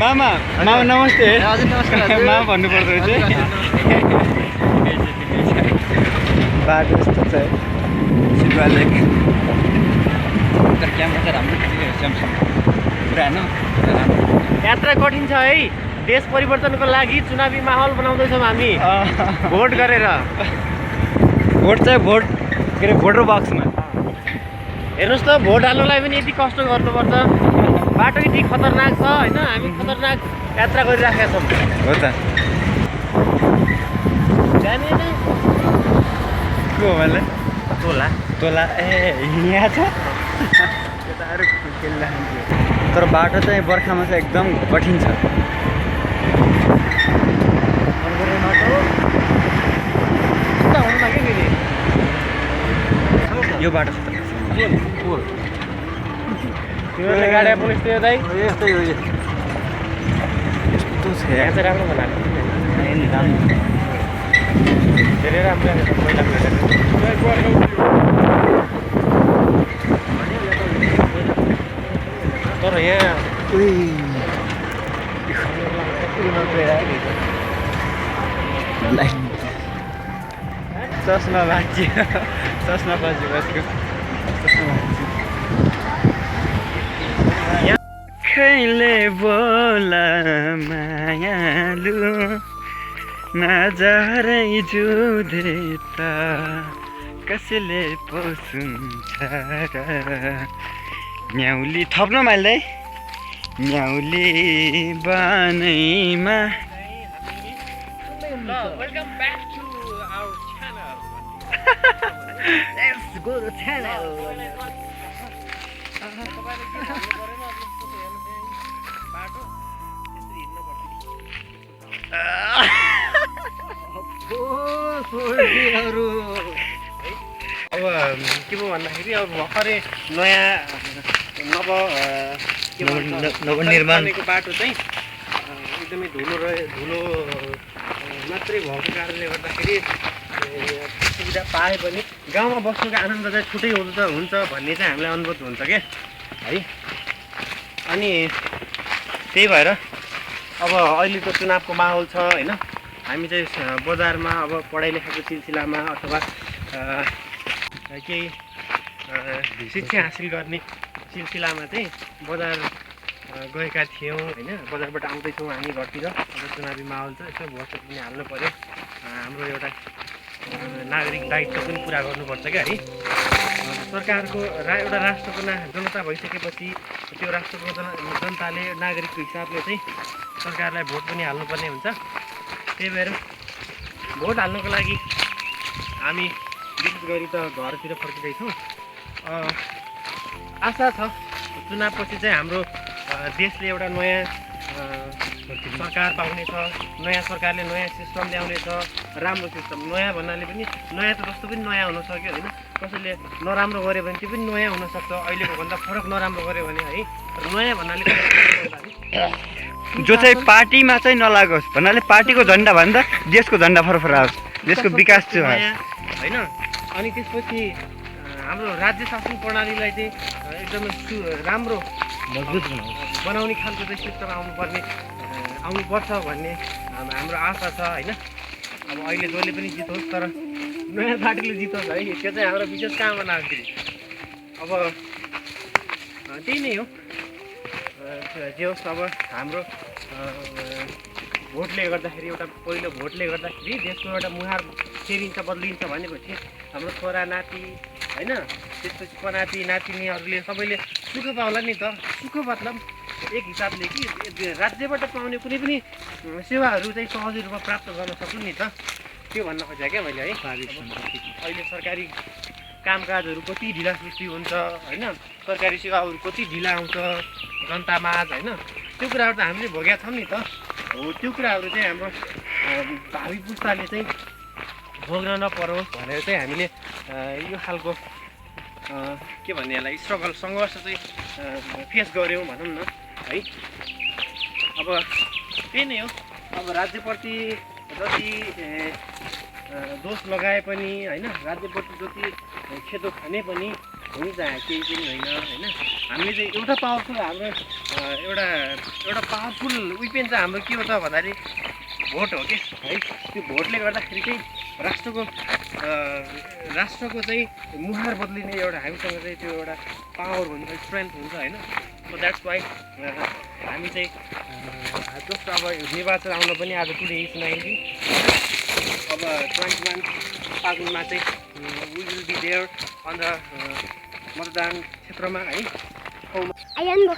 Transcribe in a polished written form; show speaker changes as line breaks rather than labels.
मामा मामा नमस्ते
हजुर नमस्कार
मामा भन्नुपर्दो रहेछ बाटो यस्तो छ शिवालेक तर क्यामेरा चाहिँ राम्रो स्यामसङ पुरानो
यात्रा कठिन छ है। देश परिवर्तनको लागि चुनावी माहौल बनाउँदैछौँ हामी भोट गरेर।
भोट चाहिँ भोट के अरे भोटर बक्समा
हेर्नुहोस् त भोट हाल्नलाई पनि यति कष्ट गर्नुपर्छ। बाटो यति खतरनाक छ होइन। हामी खतरनाक यात्रा गरिराखेका छौँ।
हो त
त्यहाँनिर
को हो मैले
तोला
तोला ए यहाँ छ केटाहरू खेलिरहेको तर बाटो चाहिँ बर्खामा चाहिँ एकदम कठिन छ। यो बाटो छ त
गाडी पुलिस थियो दाइ
यस्तै हो यस्तो छ
यहाँ चाहिँ राम्रो होला धेरै राम्रो पहिला तर यहाँ
चस्मा बाँच्यो चस्मा बाँच्यो बसको खैले बोला मायालु नजरै जुधे त कसैले पोसुन्छ र न्याउली थप्न मैले न्याउली बनैमा
Welcome back to our channel. Let's go to channel. अब के पो भन्दाखेरि अब भर्खरै नयाँ नवनिर्माणको बाटो चाहिँ एकदमै धुलो मात्रै भएको कारणले गर्दाखेरि सुविधा पाए पनि गाउँमा बस्नुको आनन्द चाहिँ छुट्टै हुन्छ भन्ने चाहिँ हामीलाई अनुभूत हुन्छ क्या है। अनि त्यही भएर अब अहिलेको चुनावको माहौल छ होइन। हामी चाहिँ बजारमा अब पढाइ लेखाइको सिलसिलामा अथवा केही शिक्षा हासिल गर्ने सिलसिलामा चाहिँ बजार गएका थियौँ होइन। बजारबाट आउँदैछौँ हामी घरतिर। अब चुनावी माहौल छ यसो भोट पनि हाल्नु पऱ्यो। हाम्रो एउटा नागरिक दायित्व पनि पुरा गर्नुपर्छ क्या है। सरकारको एउटा राष्ट्रको जनता भइसकेपछि त्यो राष्ट्रको जनताले नागरिकको हिसाबले चाहिँ सरकारलाई भोट पनि हाल्नुपर्ने हुन्छ। त्यही भएर भोट हाल्नको लागि हामी विशेष गरी त घरतिर फर्किँदैछौँ। आशा छ चुनावपछि चाहिँ हाम्रो देशले एउटा नयाँ सरकार पाउनेछ। नयाँ सरकारले नयाँ सिस्टम ल्याउनेछ, राम्रो सिस्टम। नयाँ भन्नाले पनि नयाँ त जस्तो पनि नयाँ हुन सक्यो होइन। कसैले नराम्रो गर्यो भने त्यो पनि नयाँ हुनसक्छ। अहिलेको भन्दा फरक नराम्रो गर्यो भने है। नयाँ भन्नाले
जो चाहिँ पार्टीमा चाहिँ नलागोस् भन्नाले पार्टीको झन्डा भन्दा देशको झन्डा फरफर आओस्, देशको विकास चाहिँ
होइन। अनि त्यसपछि हाम्रो राज्य शासन प्रणालीलाई चाहिँ एकदमै राम्रो मजबुत बनाउने खालको चाहिँ सिस्टम आउनुपर्छ भन्ने हाम्रो आशा छ होइन। अब अहिले जसले पनि जितोस् तर नयाँ पार्टीले जितोस् है। त्यो चाहिँ हाम्रो विशेष कामना हो। अब त्यही नै हो जे होस्। अब हाम्रो भोटले गर्दाखेरि एउटा पहिलो भोटले गर्दाखेरि देशको एउटा मुहार फेरिन्छ बदलिन्छ भनेपछि हाम्रो छोरा नाति होइन त्यसपछि पनाति नातिनीहरूले सबैले सुख पाउला नि त। सुख मतलब एक हिसाबले कि राज्यबाट पाउने कुनै पनि सेवाहरू चाहिँ सहज रूपमा प्राप्त गर्न सक्नु नि त। त्यो भन्न खोजेँ क्या मैले है। अहिले सरकारी कामकाजहरू कति ढिला सृष्टि हुन्छ होइन। सरकारी सेवाहरू कति ढिला आउँछ जनतामाझ होइन। त्यो कुराहरू त हामीले भोगेका छौँ नि त। हो त्यो कुराहरू चाहिँ हाम्रो भावी पुस्ताले चाहिँ भोग्न नपरोस् भनेर चाहिँ हामीले यो खालको के भन्ने यसलाई स्ट्रगल सङ्घर्ष चाहिँ फेस गऱ्यौँ भनौँ न है। अब त्यही नै हो। अब राज्यप्रति जति दोष लगाए पनि होइन, राज्यप्रति जति खेदो खाने पनि हुन्छ केही पनि होइन होइन हामीले चाहिँ एउटा पावरफुल हाम्रो एउटा पावरफुल विपेन चाहिँ हाम्रो के हो त भन्दाखेरि भोट हो कि है त्यो भोटले गर्दाखेरि चाहिँ राष्ट्रको चाहिँ मुहार बदलिने एउटा हामीसँग चाहिँ त्यो एउटा पावर हुन्छ स्ट्रेन्थ हुन्छ होइन सो द्याट्स वाइ हामी चाहिँ जस्ट अब निर्वाचन आउन पनि आज टुडे इज 19 अब 21 फागुनमा चाहिँ we will be there on the मतदान क्षेत्रमा है
Ayan mo.